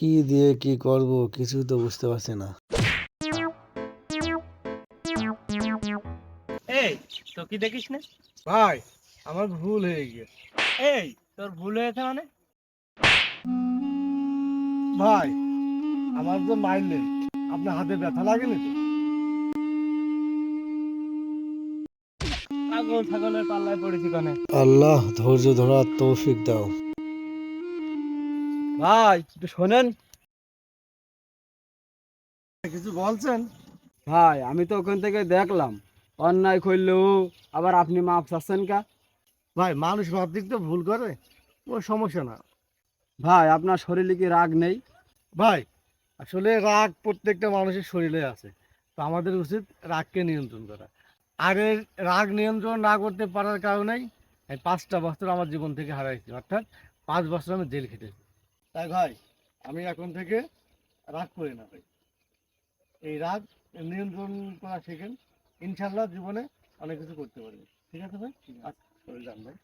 কি দিয়ে কি করব কিছুই তো বুঝতে পারছি না। এই তো কি দেখিস না? ভাই আমার ভুল হয়ে গিয়েছে। এই তোর ভুল হয়েছে মানে? ভাই আমার যে মারলেন, আপনার হাতে ব্যথা লাগেনি তো? পাগল ছাগলের পাল্লায় পড়েছি কনে। আল্লাহ ধৈর্য ধরার তৌফিক দাও। ভাই একটু শোনেন। কিছু বলছেন? ভাই আমি তো ওখান থেকে দেখলাম অন্যায় করলেও আবার আপনি মাপ চাচ্ছেন কা? ভাই মানুষ ভাবদিক তো ভুল করে, কোনো সমস্যা না। ভাই আপনার শরীরে কি রাগ নেই? ভাই আসলে রাগ প্রত্যেকটা মানুষের শরীরে আছে, তো আমাদের উচিত রাগকে নিয়ন্ত্রণ করা। আগে রাগ নিয়ন্ত্রণ না করতে পারার কারণেই আমি 5টা বছর আমার জীবন থেকে হারাইছি, অর্থাৎ 5 বছর আমি জেল খেটেছি। তাই ভাই আমি এখন থেকে রাগ করি না ভাই। এই রাগ নিয়ন্ত্রণ করা শেখেন, ইনশাল্লাহ জীবনে অনেক কিছু করতে পারবেন। ঠিক আছে ভাই? আচ্ছা চলে যান ভাই।